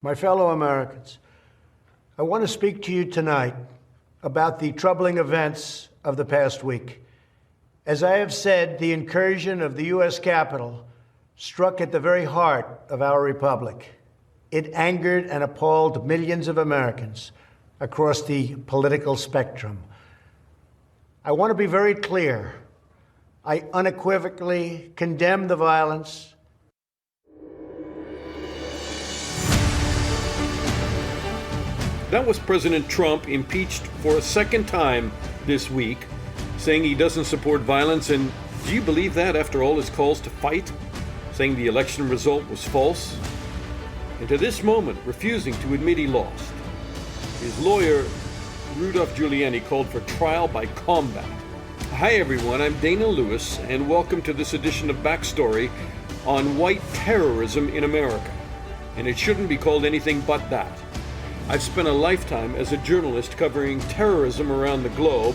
My fellow Americans, I want to speak to you tonight about the troubling events of the past week. As I have said, the incursion of the U.S. Capitol struck at the very heart of our republic. It angered and appalled millions of Americans across the political spectrum. I want to be very clear. I unequivocally condemn the violence. That was President Trump impeached for a second time this week, saying he doesn't support violence. And do you believe that after all his calls to fight, saying the election result was false? And to this moment, refusing to admit he lost. His lawyer, Rudolph Giuliani, called for trial by combat. Hi everyone, I'm Dana Lewis, and welcome to this edition of Backstory on white terrorism in America. And it shouldn't be called anything but that. I've spent a lifetime as a journalist covering terrorism around the globe,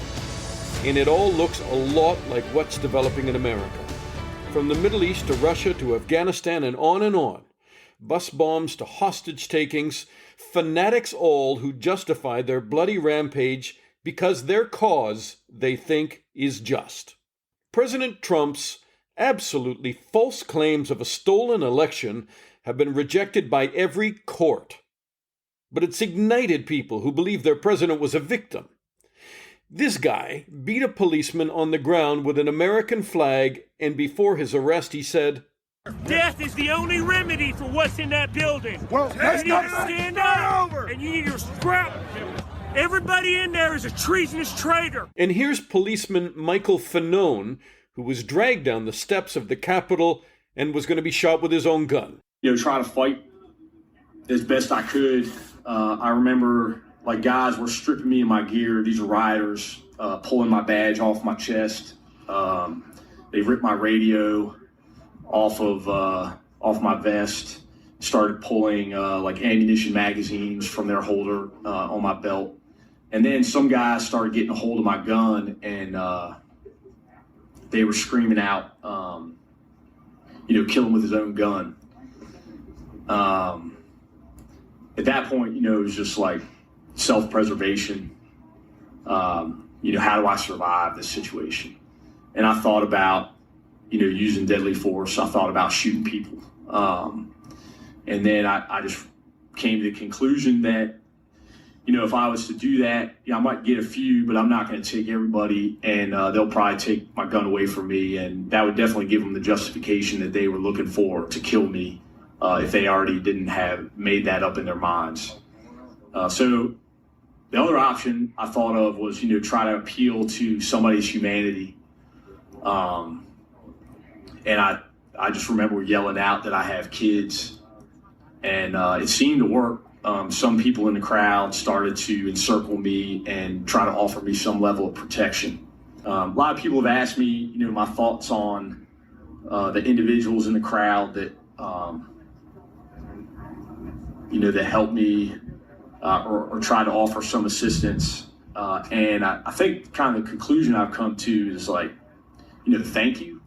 and it all looks a lot like what's developing in America. From the Middle East to Russia to Afghanistan and on, bus bombs to hostage takings, fanatics all who justify their bloody rampage because their cause, they think, is just. President Trump's absolutely false claims of a stolen election have been rejected by every court. But it's ignited people who believe their president was a victim. This guy beat a policeman on the ground with an American flag, and before his arrest he said, "Death is the only remedy for what's in that building. Well, you need to stand up, and you need to scrap. Everybody in there is a treasonous traitor." And here's policeman Michael Fanone, who was dragged down the steps of the Capitol and was going to be shot with his own gun. Trying to fight as best I could. I remember guys were stripping me of my gear. These are rioters, pulling my badge off my chest. They ripped my radio off my vest, started pulling ammunition magazines from their holder on my belt. And then some guys started getting a hold of my gun, and they were screaming out, kill him with his own gun. At that point, it was just like self-preservation. How do I survive this situation? And I thought about, using deadly force. I thought about shooting people. And then I just came to the conclusion that, if I was to do that, I might get a few, but I'm not going to take everybody, and they'll probably take my gun away from me. And that would definitely give them the justification that they were looking for to kill me. If they already didn't have made that up in their minds. So the other option I thought of was, try to appeal to somebody's humanity. And I just remember yelling out that I have kids, and it seemed to work. Some people in the crowd started to encircle me and try to offer me some level of protection. A lot of people have asked me, my thoughts on the individuals in the crowd that that helped me or try to offer some assistance. And I think kind of the conclusion I've come to is thank you,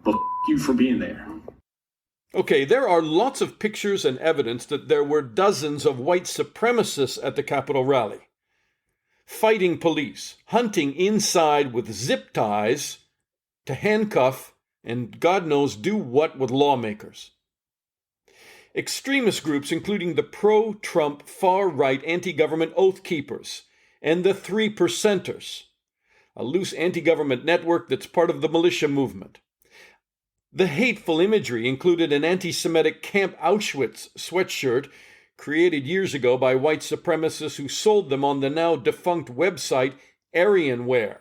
but you for being there. Okay, there are lots of pictures and evidence that there were dozens of white supremacists at the Capitol rally, fighting police, hunting inside with zip ties to handcuff and God knows do what with lawmakers. Extremist groups including the pro-Trump far-right anti-government Oath Keepers and the 3%ers, a loose anti-government network that's part of the militia movement. The hateful imagery included an anti-Semitic Camp Auschwitz sweatshirt created years ago by white supremacists who sold them on the now defunct website Aryanwear.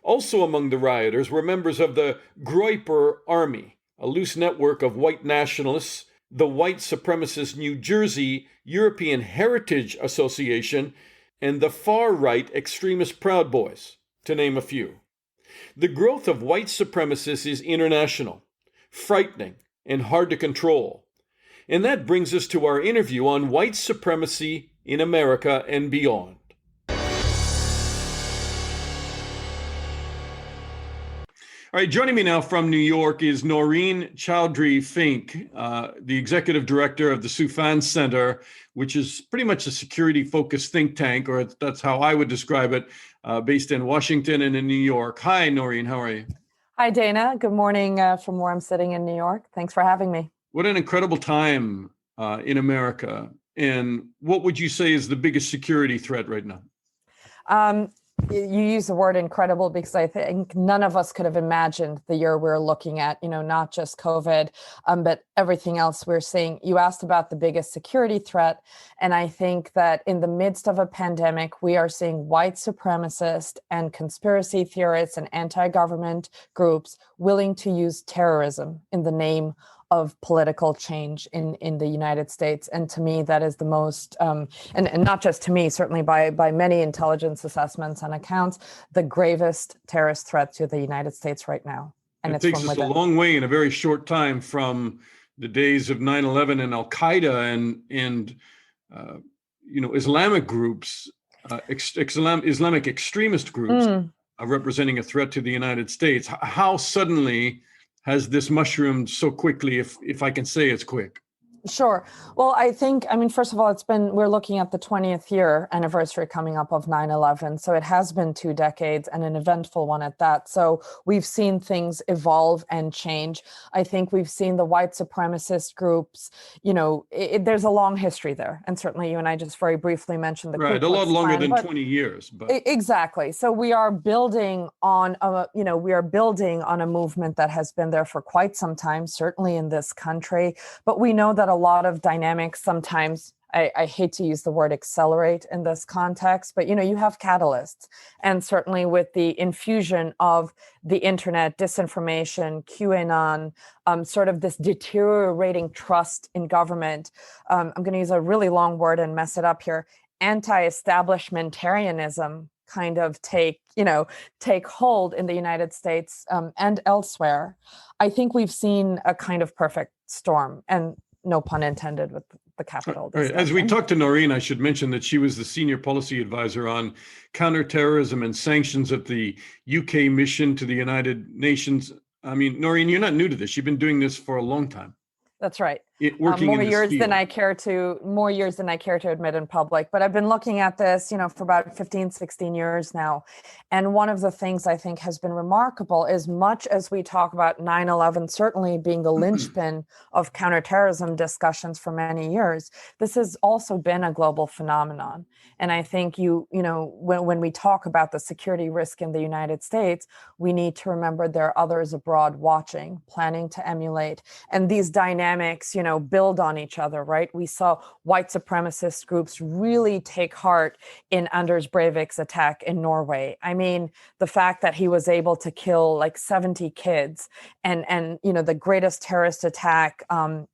Also among the rioters were members of the Groyper Army, a loose network of white nationalists, the white supremacist New Jersey European Heritage Association, and the far-right extremist Proud Boys, to name a few. The growth of white supremacists is international, frightening, and hard to control. And that brings us to our interview on white supremacy in America and beyond. All right, joining me now from New York is Naureen Chowdhury Fink, the executive director of the Soufan Center, which is pretty much a security-focused think tank, or that's how I would describe it, based in Washington and in New York. Hi, Naureen, how are you? Hi, Dana. Good morning from where I'm sitting in New York. Thanks for having me. What an incredible time in America. And what would you say is the biggest security threat right now? You use the word incredible because I think none of us could have imagined the year we're looking at, not just COVID, but everything else we're seeing. You asked about the biggest security threat. And I think that in the midst of a pandemic, we are seeing white supremacists and conspiracy theorists and anti-government groups willing to use terrorism in the name of political change in the United States. And to me, that is the most, and not just to me, certainly by many intelligence assessments and accounts, the gravest terrorist threat to the United States right now. And it takes us a long way in a very short time from the days of 9/11 and Al-Qaeda and Islamic groups, Islamic extremist groups representing a threat to the United States. How suddenly has this mushroomed so quickly, if I can say it's quick? Sure. Well, first of all, we're looking at the 20th year anniversary coming up of 9/11. So it has been 2 decades and an eventful one at that. So we've seen things evolve and change. I think we've seen the white supremacist groups, there's a long history there. And certainly you and I just very briefly mentioned the right, a lot longer than 20 years. But exactly. So we are building on a movement that has been there for quite some time, certainly in this country. But we know that a lot of dynamics sometimes, I hate to use the word accelerate in this context, but you have catalysts. And certainly with the infusion of the internet, disinformation, QAnon, sort of this deteriorating trust in government. I'm going to use a really long word and mess it up here. Anti-establishmentarianism kind of take hold in the United States and elsewhere. I think we've seen a kind of perfect storm, and no pun intended with the capital. Right. As we talked to Naureen, I should mention that she was the senior policy advisor on counterterrorism and sanctions at the UK mission to the United Nations. I mean, Naureen, you're not new to this. You've been doing this for a long time. That's right. Working more in years field. than I care to admit in public. But I've been looking at this, for about 15, 16 years now. And one of the things I think has been remarkable is much as we talk about 9/11 certainly being the linchpin of counterterrorism discussions for many years, this has also been a global phenomenon. And I think when we talk about the security risk in the United States, we need to remember there are others abroad watching, planning to emulate. And these dynamics, build on each other, right? We saw white supremacist groups really take heart in Anders Breivik's attack in Norway. I mean, the fact that he was able to kill like 70 kids and the greatest terrorist attack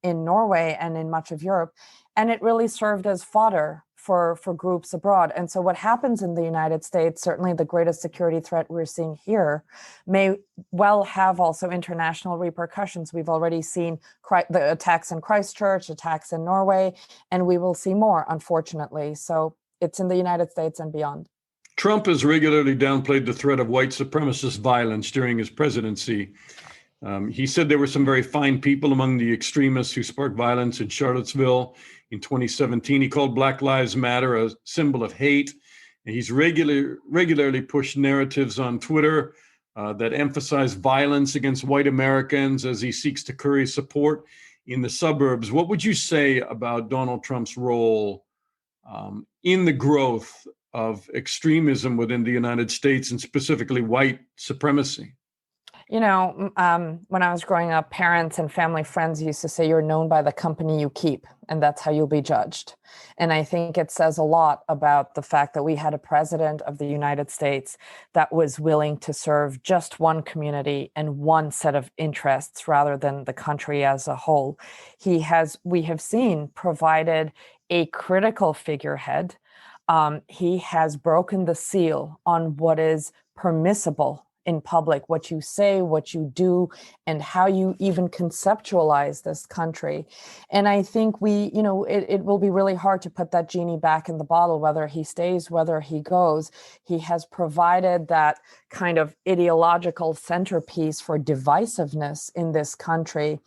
in Norway and in much of Europe. And it really served as fodder for groups abroad. And so what happens in the United States, certainly the greatest security threat we're seeing here, may well have also international repercussions. We've already seen the attacks in Christchurch, attacks in Norway, and we will see more, unfortunately. So it's in the United States and beyond. Trump has regularly downplayed the threat of white supremacist violence during his presidency. He said there were some very fine people among the extremists who sparked violence in Charlottesville in 2017. He called Black Lives Matter a symbol of hate. And he's regularly pushed narratives on Twitter that emphasize violence against white Americans as he seeks to curry support in the suburbs. What would you say about Donald Trump's role in the growth of extremism within the United States and specifically white supremacy? When I was growing up, parents and family friends used to say you're known by the company you keep, and that's how you'll be judged. And I think it says a lot about the fact that we had a president of the United States that was willing to serve just one community and one set of interests rather than the country as a whole. We have seen, provided a critical figurehead. He has broken the seal on what is permissible in public, what you say, what you do, and how you even conceptualize this country. And I think it will be really hard to put that genie back in the bottle, whether he stays, whether he goes. He has provided that kind of ideological centerpiece for divisiveness in this country.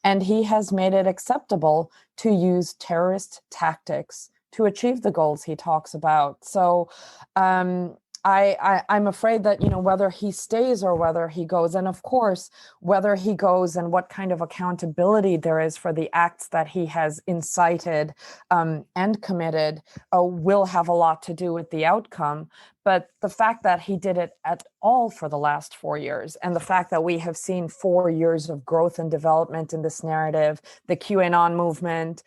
And he has made it acceptable to use terrorist tactics to achieve the goals he talks about. So I'm afraid that, whether he stays or whether he goes, and of course, whether he goes and what kind of accountability there is for the acts that he has incited and committed will have a lot to do with the outcome. But the fact that he did it at all for the last 4 years, and the fact that we have seen 4 years of growth and development in this narrative, the QAnon movement,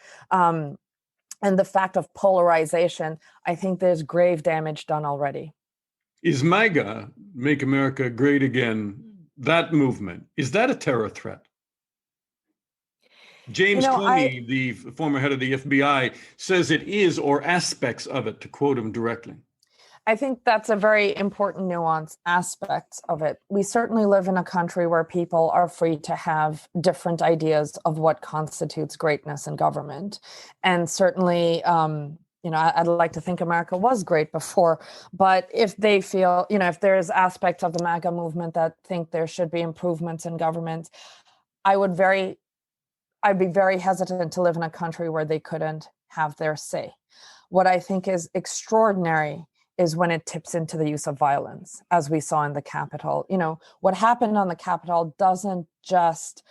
and the fact of polarization, I think there's grave damage done already. Is MAGA, Make America Great Again, that movement, is that a terror threat? James Comey, the former head of the FBI, says it is, or aspects of it, to quote him directly. I think that's a very important nuance aspect of it. We certainly live in a country where people are free to have different ideas of what constitutes greatness in government. And certainly, I'd like to think America was great before, but if they feel, if there's aspects of the MAGA movement that think there should be improvements in government, I'd be very hesitant to live in a country where they couldn't have their say. What I think is extraordinary is when it tips into the use of violence, as we saw in the Capitol. What happened on the Capitol doesn't just,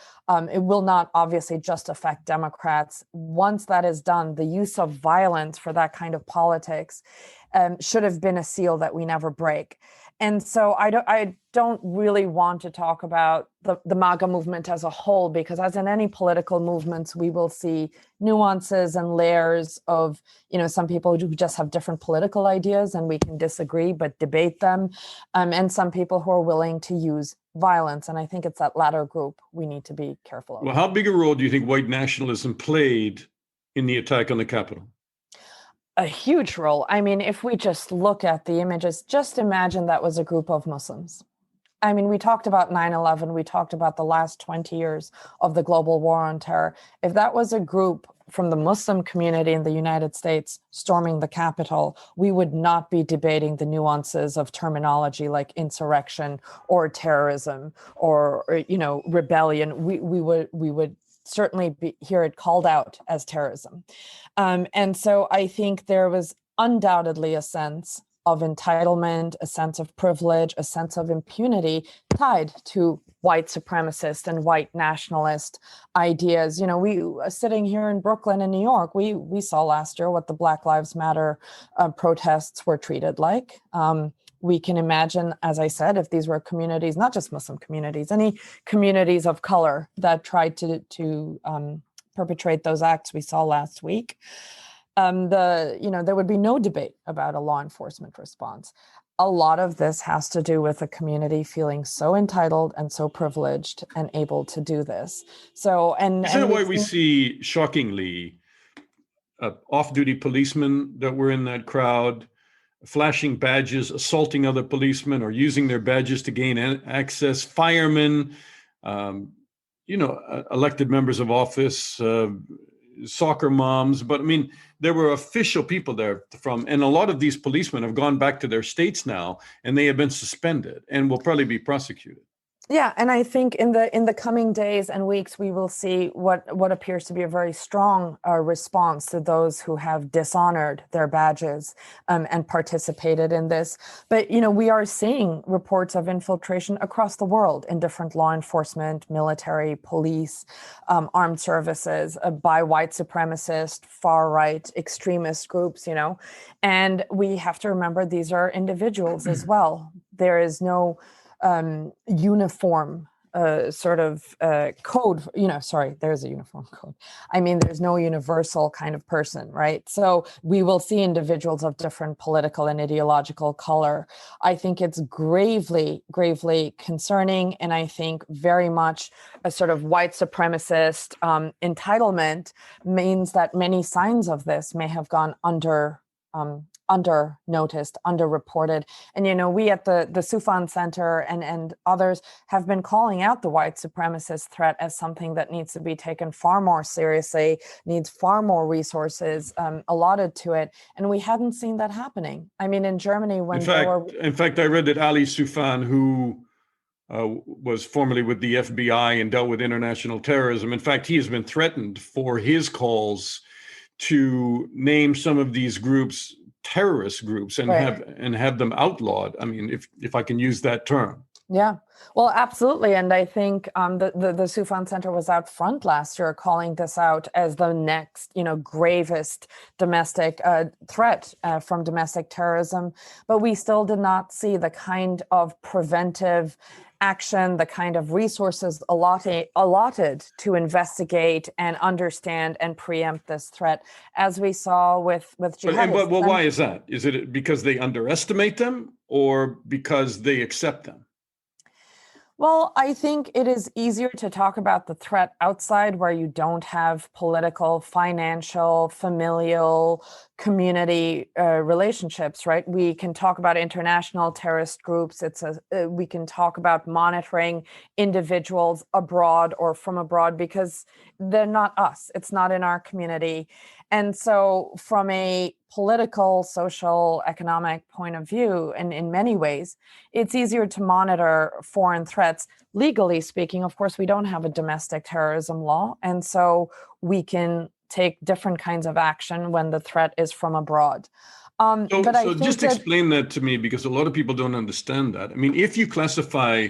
it will not obviously just affect Democrats. Once that is done, the use of violence for that kind of politics should have been a seal that we never break. And so I don't really want to talk about the MAGA movement as a whole, because as in any political movements, we will see nuances and layers of, some people who just have different political ideas and we can disagree, but debate them. And some people who are willing to use violence. And I think it's that latter group we need to be careful of. Well, how big a role do you think white nationalism played in the attack on the Capitol? A huge role. I mean, if we just look at the images, just imagine that was a group of Muslims. I mean, we talked about 9/11, we talked about the last 20 years of the global war on terror. If that was a group from the Muslim community in the United States storming the Capitol, we would not be debating the nuances of terminology like insurrection or terrorism or rebellion. We would certainly hear it called out as terrorism. And so I think there was undoubtedly a sense of entitlement, a sense of privilege, a sense of impunity tied to white supremacist and white nationalist ideas. We sitting here in Brooklyn and New York, we saw last year what the Black Lives Matter protests were treated like. We can imagine, as I said, if these were communities, not just Muslim communities, any communities of color that tried to perpetrate those acts we saw last week, there would be no debate about a law enforcement response. A lot of this has to do with a community feeling so entitled and so privileged and able to do this. So, and is that why we see, shockingly, off-duty policemen that were in that crowd, flashing badges, assaulting other policemen or using their badges to gain access, firemen, elected members of office, soccer moms. But I mean, there were official people there and a lot of these policemen have gone back to their states now, and they have been suspended and will probably be prosecuted. Yeah, and I think in the coming days and weeks, we will see what appears to be a very strong response to those who have dishonored their badges and participated in this. But, we are seeing reports of infiltration across the world in different law enforcement, military, police, armed services by white supremacist, far-right extremist groups, and we have to remember these are individuals as well. There is no uniform code, there's a uniform code. I mean, there's no universal kind of person, right? So we will see individuals of different political and ideological color. I think it's gravely, gravely concerning. And I think very much a sort of white supremacist entitlement means that many signs of this may have gone under under noticed, underreported. And, we at the Soufan Center and others have been calling out the white supremacist threat as something that needs to be taken far more seriously, needs far more resources allotted to it. And we hadn't seen that happening. I mean, in Germany, when in fact, I read that Ali Soufan, who was formerly with the FBI and dealt with international terrorism. In fact, he has been threatened for his calls to name some of these groups terrorist groups and have them outlawed. I mean, if I can use that term. Yeah, well, absolutely. And I think the Soufan Center was out front last year calling this out as the next, gravest domestic threat from domestic terrorism. But we still did not see the kind of preventive action, the kind of resources allotted to investigate and understand and preempt this threat, as we saw with jihadists. But why is that? Is it because they underestimate them or because they accept them? Well, I think it is easier to talk about the threat outside where you don't have political, financial, familial, community relationships, right? We can talk about international terrorist groups. We can talk about monitoring individuals abroad or from abroad because they're not us. It's not in our community. And so from a political, social, economic point of view, and in many ways, it's easier to monitor foreign threats. Legally speaking, of course, we don't have a domestic terrorism law. And so we can take different kinds of action when the threat is from abroad. So just explain that to me, because a lot of people don't understand that. I mean, if you classify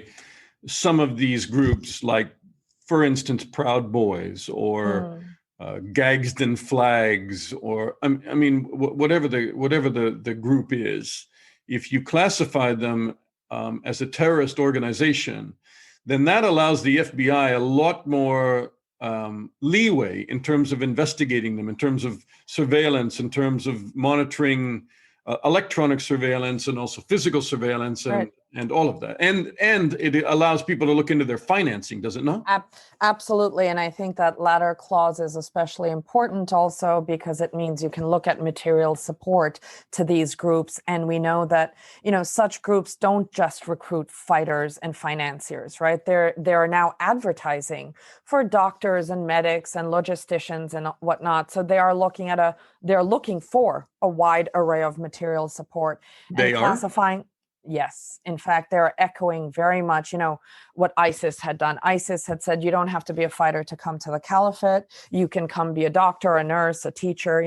some of these groups like, for instance, Proud Boys or Gagsden Flags, or I mean, whatever the group is, if you classify them as a terrorist organization, then that allows the FBI a lot more leeway in terms of investigating them, in terms of surveillance, in terms of monitoring electronic surveillance and also physical surveillance and all of that. And it allows people to look into their financing, does it not? Absolutely. And I think that latter clause is especially important also because it means you can look at material support to these groups. And we know that, such groups don't just recruit fighters and financiers, right? They are now advertising for doctors and medics and logisticians and whatnot. So they're looking for a wide array of material support and classifying. Yes. In fact, they're echoing very much, what ISIS had done. ISIS had said, you don't have to be a fighter to come to the caliphate. You can come be a doctor, a nurse, a teacher,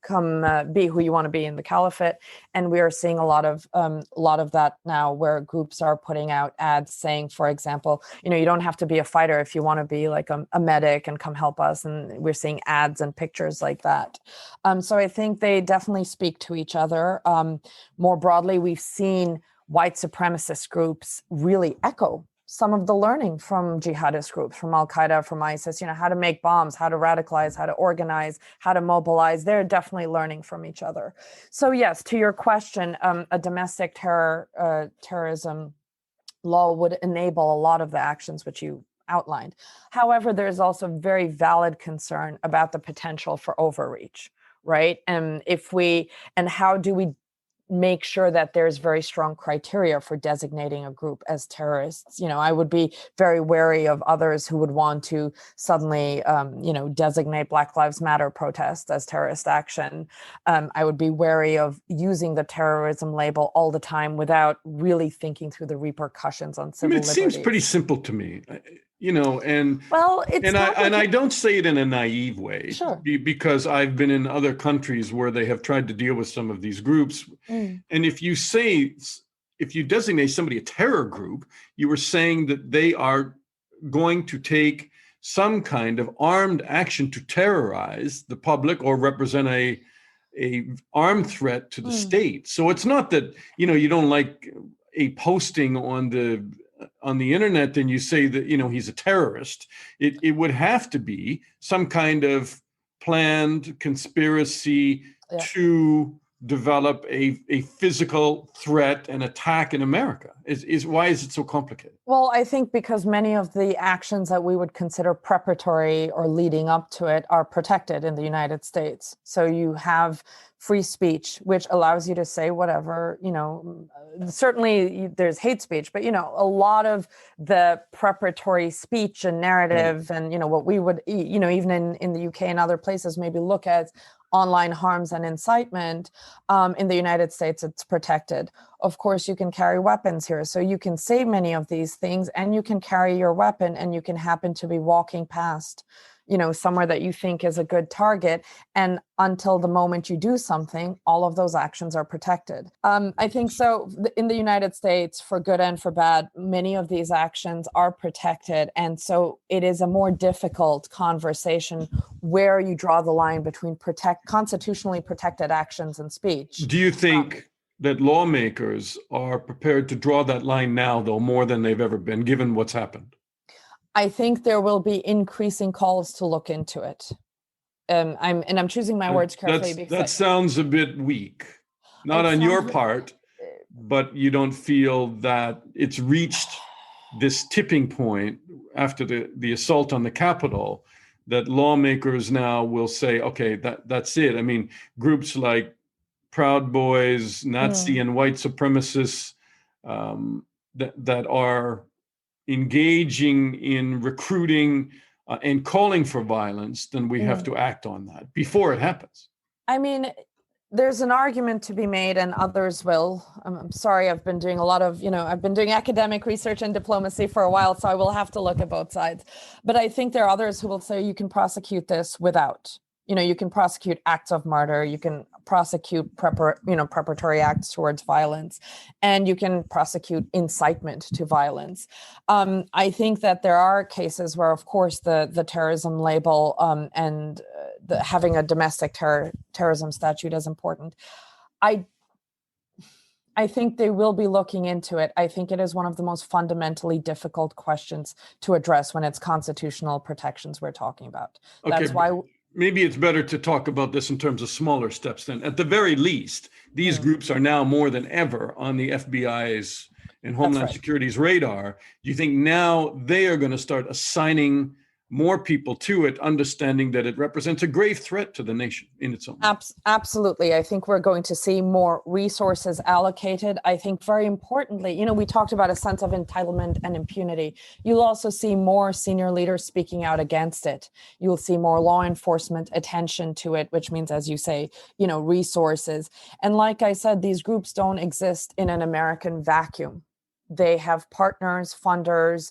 come be who you want to be in the caliphate. And we are seeing a lot of that now where groups are putting out ads saying, for example, you don't have to be a fighter if you want to be like a medic and come help us. And we're seeing ads and pictures like that. So I think they definitely speak to each other. More broadly, we've seen white supremacist groups really echo some of the learning from jihadist groups, from Al-Qaeda, from ISIS, how to make bombs, how to radicalize, how to organize, how to mobilize. They're definitely learning from each other. So yes, to your question, a domestic terrorism law would enable a lot of the actions which you outlined. However, there's also very valid concern about the potential for overreach, right? And how do we make sure that there's very strong criteria for designating a group as terrorists? I would be very wary of others who would want to suddenly, designate Black Lives Matter protests as terrorist action. I would be wary of using the terrorism label all the time without really thinking through the repercussions on civil liberties. Seems pretty simple to me. I don't say it in a naive way, sure, because I've been in other countries where they have tried to deal with some of these groups. And if you designate somebody a terror group, you are saying that they are going to take some kind of armed action to terrorize the public or represent a armed threat to the state. So it's not that, you don't like a posting on the internet and you say that, he's a terrorist. It would have to be some kind of planned conspiracy to develop a physical threat and attack in America? Why is it so complicated? Well, I think because many of the actions that we would consider preparatory or leading up to it are protected in the United States. So you have free speech, which allows you to say whatever, certainly there's hate speech, but, a lot of the preparatory speech and narrative and, what we would, even in the UK and other places, maybe look at online harms and incitement, in the United States, it's protected. Of course, you can carry weapons here. So you can say many of these things and you can carry your weapon and you can happen to be walking past, somewhere that you think is a good target. And until the moment you do something, all of those actions are protected. I think so in the United States, for good and for bad, many of these actions are protected. And so it is a more difficult conversation where you draw the line between constitutionally protected actions and speech. Do you think that lawmakers are prepared to draw that line now, though, more than they've ever been, given what's happened? I think there will be increasing calls to look into it. I'm choosing my words carefully because that sounds a bit weak, not on your part, but you don't feel that it's reached this tipping point after the assault on the Capitol, that lawmakers now will say, okay, that's it. I mean, groups like Proud Boys, Nazi and white supremacists that are engaging in recruiting and calling for violence, then we have to act on that before it happens. I mean, there's an argument to be made, and others will. I'm sorry, I've been doing a lot of, I've been doing academic research and diplomacy for a while, so I will have to look at both sides. But I think there are others who will say you can prosecute this without. You can prosecute acts of murder, you can prosecute preparatory acts towards violence, and you can prosecute incitement to violence. I think that there are cases where, of course, the terrorism label and having a domestic terrorism statute is important. I think they will be looking into it. I think it is one of the most fundamentally difficult questions to address when it's constitutional protections we're talking about. Okay. That's why. Maybe it's better to talk about this in terms of smaller steps then. At the very least, these groups are now more than ever on the FBI's and Homeland Security's radar. Do you think now they are going to start assigning more people to it, understanding that it represents a grave threat to the nation in its own way? Absolutely. I think we're going to see more resources allocated. I think very importantly, we talked about a sense of entitlement and impunity. You'll also see more senior leaders speaking out against it. You'll see more law enforcement attention to it, which means, as you say, resources. And like I said, these groups don't exist in an American vacuum. They have partners, funders,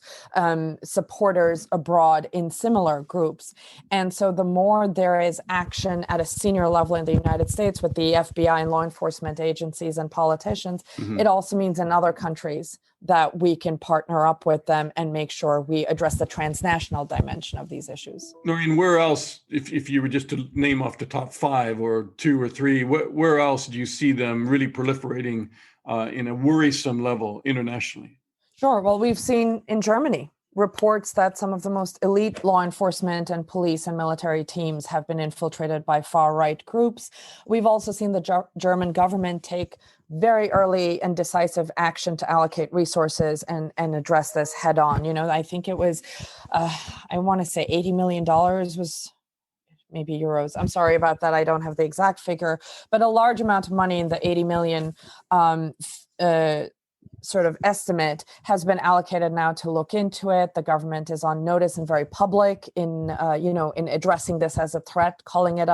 supporters abroad in similar groups. And so the more there is action at a senior level in the United States with the FBI and law enforcement agencies and politicians, it also means in other countries that we can partner up with them and make sure we address the transnational dimension of these issues. Noreen, where else, if you were just to name off the top 5 or 2 or 3, where else do you see them really proliferating in a worrisome level internationally? Sure. Well, we've seen in Germany reports that some of the most elite law enforcement and police and military teams have been infiltrated by far-right groups. We've also seen the German government take very early and decisive action to allocate resources and address this head on. I think it was, I want to say $80 million was maybe euros. I'm sorry about that. I don't have the exact figure, but a large amount of money in the 80 million sort of estimate has been allocated now to look into it. The government is on notice and very public in addressing this as a threat, calling it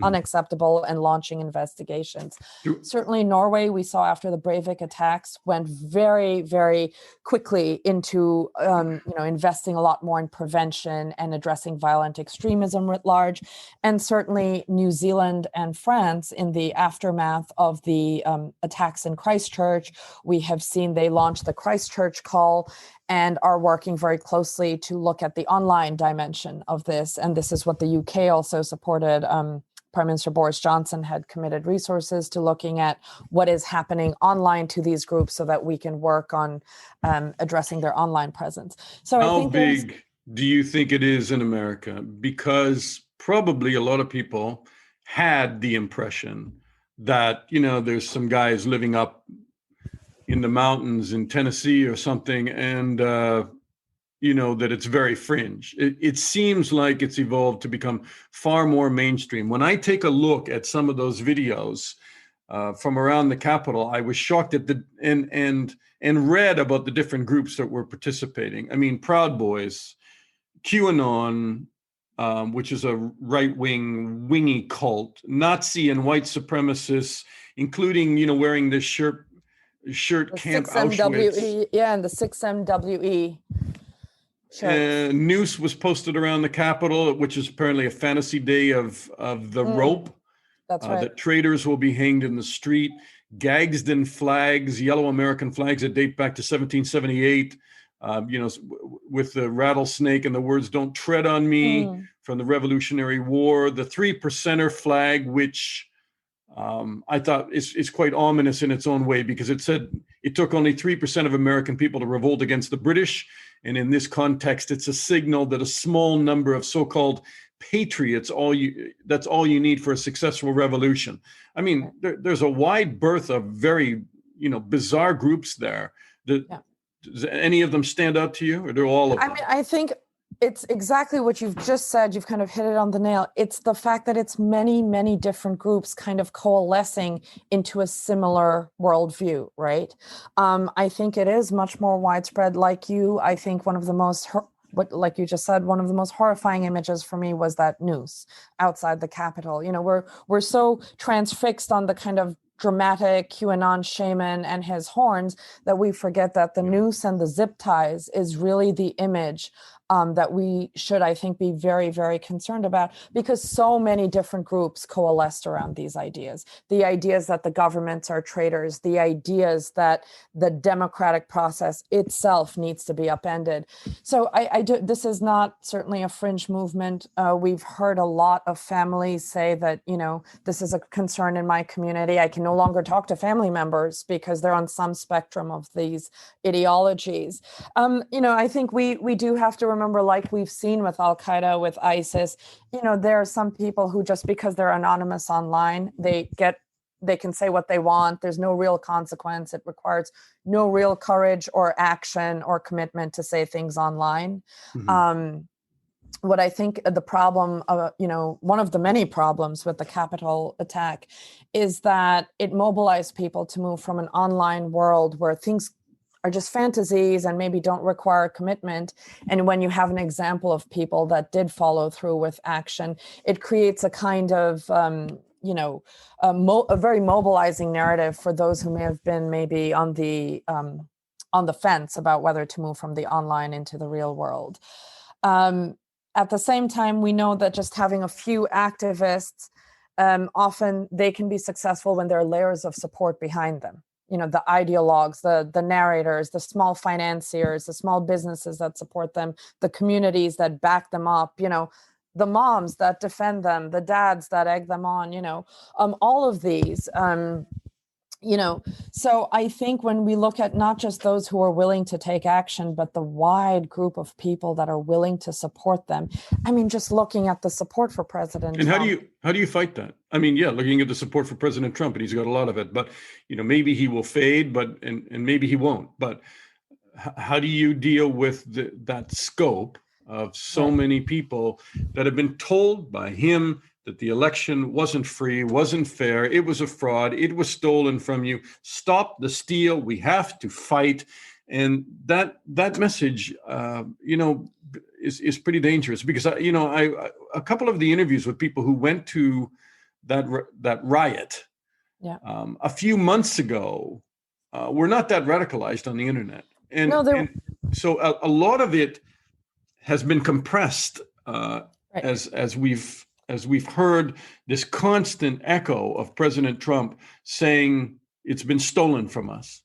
unacceptable and launching investigations. Certainly Norway, we saw after the Breivik attacks, went very, very quickly into investing a lot more in prevention and addressing violent extremism writ large. And certainly New Zealand and France, in the aftermath of the attacks in Christchurch, we have seen they launched the Christchurch call and are working very closely to look at the online dimension of this. And this is what the UK also supported. Prime Minister Boris Johnson had committed resources to looking at what is happening online to these groups so that we can work on addressing their online presence. So how big do you think it is in America? Because probably a lot of people had the impression that, there's some guys living up in the mountains in Tennessee or something, and, that it's very fringe. It seems like it's evolved to become far more mainstream. When I take a look at some of those videos from around the Capitol, I was shocked at and read about the different groups that were participating. I mean, Proud Boys, QAnon, which is a right-wing wingy cult, Nazi and white supremacists, including, wearing this shirt Camp Auschwitz. Yeah, and the 6MWE. Sure. Noose was posted around the Capitol, which is apparently a fantasy day of the rope. That's right. That traitors will be hanged in the street. Gagsden flags, yellow American flags that date back to 1778. With the rattlesnake and the words "Don't tread on me" from the Revolutionary War. The 3%er flag, which I thought is quite ominous in its own way, because it said it took only 3% of American people to revolt against the British. And in this context, it's a signal that a small number of so-called patriots, that's all you need for a successful revolution. I mean, there's a wide berth of very, bizarre groups there. Does any of them stand out to you, or do all of them? I mean, I think it's exactly what you've just said. You've kind of hit it on the nail. It's the fact that it's many, many different groups kind of coalescing into a similar worldview, right? I think it is much more widespread. Like you, I think one of the most, like you just said, one of the most horrifying images for me was that noose outside the Capitol. We're so transfixed on the kind of dramatic QAnon shaman and his horns that we forget that the noose and the zip ties is really the image that we should, I think, be very, very concerned about, because so many different groups coalesced around these ideas. The ideas that the governments are traitors, the ideas that the democratic process itself needs to be upended. So this is not certainly a fringe movement. We've heard a lot of families say that, this is a concern in my community. I can no longer talk to family members because they're on some spectrum of these ideologies. I think we do have to remember, like we've seen with Al-Qaeda, with ISIS, there are some people who, just because they're anonymous online, they can say what they want. There's no real consequence. It requires no real courage or action or commitment to say things online. Mm-hmm. What I think the problem, one of the many problems with the Capitol attack is that it mobilized people to move from an online world where things are just fantasies and maybe don't require commitment. And when you have an example of people that did follow through with action, it creates a kind of, a very mobilizing narrative for those who may have been maybe on the fence about whether to move from the online into the real world. At the same time, we know that just having a few activists, often they can be successful when there are layers of support behind them. The ideologues, the narrators, the small financiers, the small businesses that support them, the communities that back them up, the moms that defend them, the dads that egg them on, all of these, so I think when we look at not just those who are willing to take action, but the wide group of people that are willing to support them. I mean, just looking at the support for President Trump. And how do you fight that? I mean, looking at the support for President Trump, and he's got a lot of it, but maybe he will fade, and maybe he won't. But how do you deal with that scope of so many people that have been told by him that the election wasn't free, wasn't fair, it was a fraud, it was stolen from you, stop the steal, we have to fight? And that message, is pretty dangerous, because a couple of the interviews with people who went to that riot a few months ago were not that radicalized on the internet, and so a lot of it has been compressed as we've heard this constant echo of President Trump saying it's been stolen from us.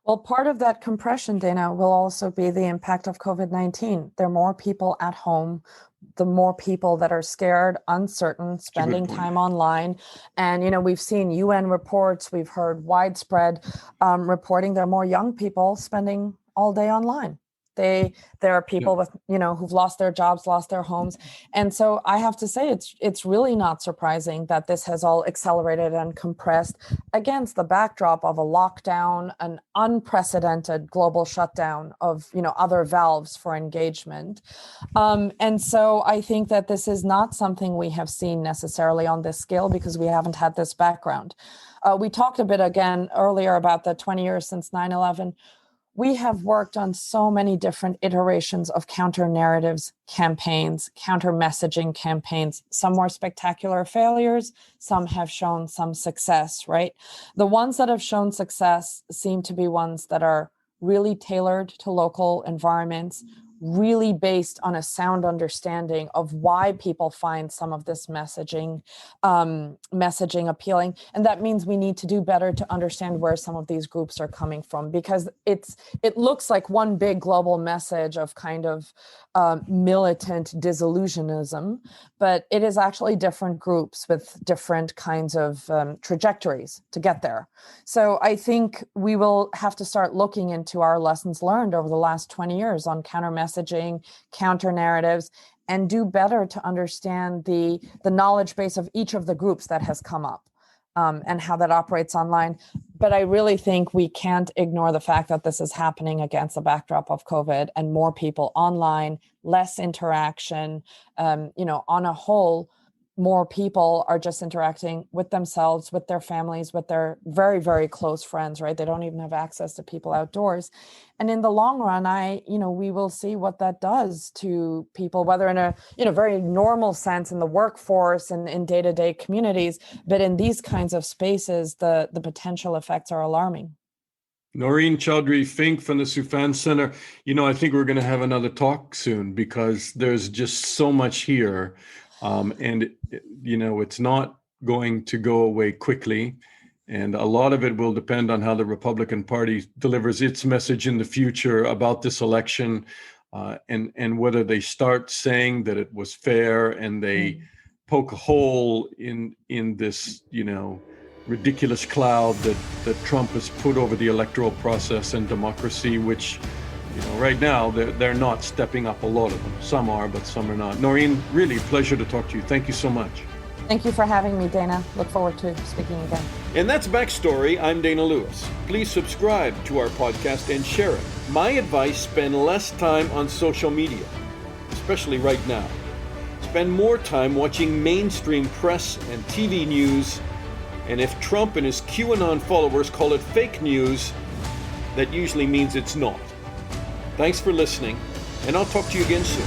Well, part of that compression, Dana, will also be the impact of COVID-19. There are more people at home, the more people that are scared, uncertain, spending time online. And, we've seen UN reports, we've heard widespread reporting. There are more young people spending all day online. There are people with, who've lost their jobs, lost their homes. And so I have to say, it's really not surprising that this has all accelerated and compressed against the backdrop of a lockdown, an unprecedented global shutdown of, other valves for engagement. And so I think that this is not something we have seen necessarily on this scale because we haven't had this background. We talked a bit again earlier about the 20 years since 9/11. We have worked on so many different iterations of counter narratives campaigns, counter messaging campaigns. Some were spectacular failures, some have shown some success, right? The ones that have shown success seem to be ones that are really tailored to local environments, really based on a sound understanding of why people find some of this messaging appealing. And that means we need to do better to understand where some of these groups are coming from, because it looks like one big global message of kind of militant disillusionism, but it is actually different groups with different kinds of trajectories to get there. So I think we will have to start looking into our lessons learned over the last 20 years on counter messaging, counter narratives, and do better to understand the knowledge base of each of the groups that has come up and how that operates online. But I really think we can't ignore the fact that this is happening against the backdrop of COVID and more people online, less interaction, on a whole. More people are just interacting with themselves, with their families, with their very, very close friends, right? They don't even have access to people outdoors. And in the long run, we will see what that does to people, whether in a, very normal sense in the workforce and in day-to-day communities, but in these kinds of spaces, the potential effects are alarming. Naureen Chowdhury, Fink from the Soufan Center. I think we're going to have another talk soon because there's just so much here. And it's not going to go away quickly. And a lot of it will depend on how the Republican Party delivers its message in the future about this election, and whether they start saying that it was fair and they poke a hole in this, ridiculous cloud that Trump has put over the electoral process and democracy, which right now, they're not stepping up, a lot of them. Some are, but some are not. Naureen, really a pleasure to talk to you. Thank you so much. Thank you for having me, Dana. Look forward to speaking again. And that's Backstory. I'm Dana Lewis. Please subscribe to our podcast and share it. My advice, spend less time on social media, especially right now. Spend more time watching mainstream press and TV news. And if Trump and his QAnon followers call it fake news, that usually means it's not. Thanks for listening, and I'll talk to you again soon.